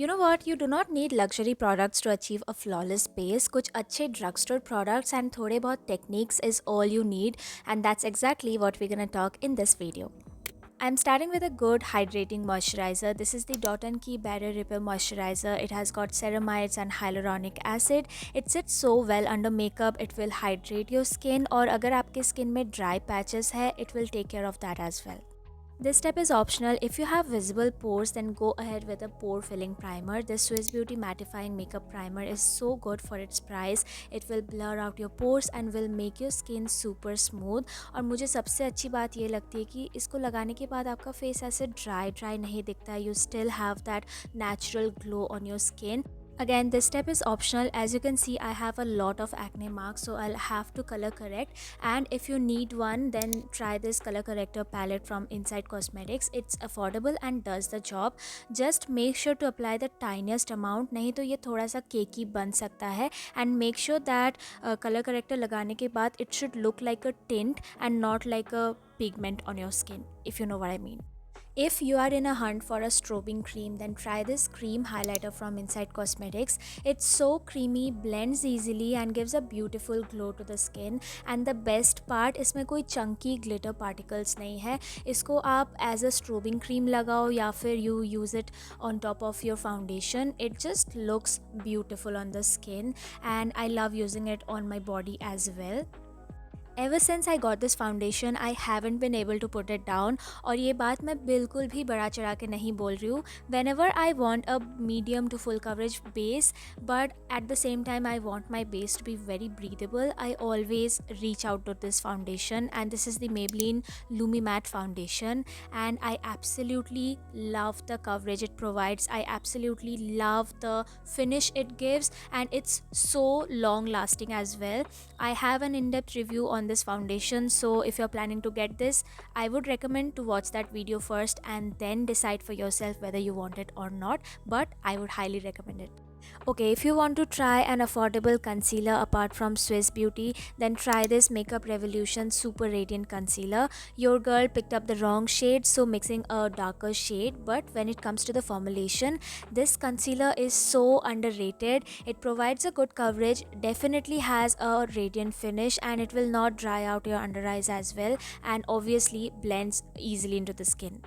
You know what? You do not need luxury products to achieve a flawless base. कुछ अच्छे drugstore products and थोड़े बहुत techniques is all you need, and that's exactly what we're gonna talk in this video. I'm starting with a good hydrating moisturizer. This is the Dot & Key Barrier Repair Moisturizer. It has got ceramides and hyaluronic acid. It sits so well under makeup. It will hydrate your skin, और अगर आपके skin में dry patches है, it will take care of that as well. This step is optional. If you have visible pores, then go ahead with a pore filling primer. This Swiss Beauty mattifying makeup primer is so good for its price. It will blur out your pores and will make your skin super smooth. और मुझे सबसे अच्छी बात ये लगती है कि इसको लगाने के बाद आपका फेस ऐसे ड्राई नहीं दिखता है. You still have that natural glow on your skin. Again, this step is optional. As you can see, I have a lot of acne marks, so I'll have to color correct. And if you need one, then try this color corrector palette from Inside Cosmetics. It's affordable and does the job. Just make sure to apply the tiniest amount, नहीं तो ये थोड़ा सा केकी बन सकता है. And make sure that color corrector लगाने के बाद it should look like a tint and not like a pigment on your skin, if you know what I mean. If you are in a hunt for a strobing cream, then try this cream highlighter from Inside Cosmetics. It's so creamy, blends easily and gives a beautiful glow to the skin. And the best part, इसमें कोई chunky glitter particles नहीं है. इसको आप as a strobing cream लगाओ या फिर you use it on top of your foundation. It just looks beautiful on the skin and I love using it on my body as well. Ever since I got this foundation, I haven't been able to put it down. और ये बात मैं बिल्कुल भी बड़ा चढ़ा के नहीं बोल रही हूँ. Whenever I want a medium to full coverage base, but at the same time I want my base to be very breathable, I always reach out to this foundation, and this is the Maybelline Lumi Matte foundation, and I absolutely love the coverage it provides. I absolutely love the finish it gives, and it's so long lasting as well. I have an in-depth review on this foundation, so if you're planning to get this, I would recommend to watch that video first and then decide for yourself whether you want it or not, but I would highly recommend it. Okay, if you want to try an affordable concealer apart from Swiss Beauty, then try this Makeup Revolution Super Radiant Concealer. Your girl picked up the wrong shade, so mixing a darker shade, but when it comes to the formulation, this concealer is so underrated. It provides a good coverage, definitely has a radiant finish, and it will not dry out your under eyes as well, and obviously blends easily into the skin.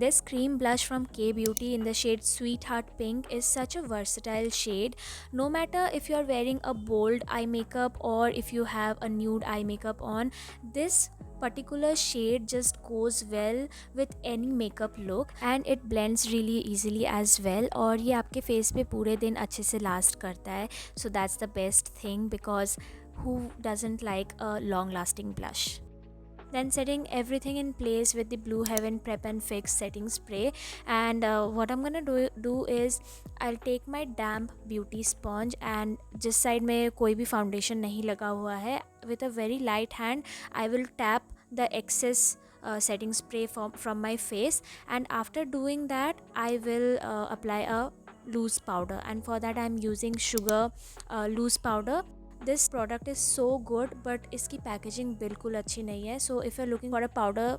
This cream blush from K-Beauty in the shade Sweetheart Pink is such a versatile shade. No matter if you're wearing a bold eye makeup or if you have a nude eye makeup on, this particular shade just goes well with any makeup look and it blends really easily as well. और ये आपके face पे पूरे दिन अच्छे से last करता है. So that's the best thing, because who doesn't like a long lasting blush? Then setting everything in place with the Blue Heaven Prep and Fix setting spray, and what I'm gonna do is I'll take my damp beauty sponge, and जिस side में कोई भी foundation नहीं लगा हुआ है, with a very light hand I will tap the excess setting spray from my face, and after doing that I will apply a loose powder, and for that I'm using Sugar loose powder. This product is so good, but इसकी packaging बिल्कुल अच्छी नहीं है. So if you're looking for a powder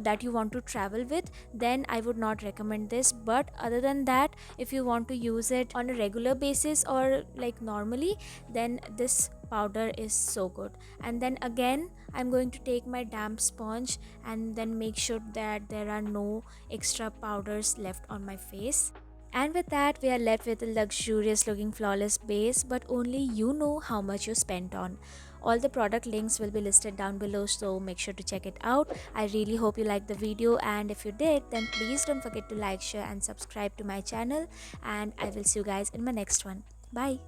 that you want to travel with, then I would not recommend this. But other than that, if you want to use it on a regular basis or like normally, then this powder is so good. And then again I'm going to take my damp sponge and then make sure that there are no extra powders left on my face. And with that, we are left with a luxurious looking flawless base, but only you know how much you spent on. All the product links will be listed down below, so make sure to check it out. I really hope you liked the video, and if you did, then please don't forget to like, share and subscribe to my channel, and I will see you guys in my next one. Bye.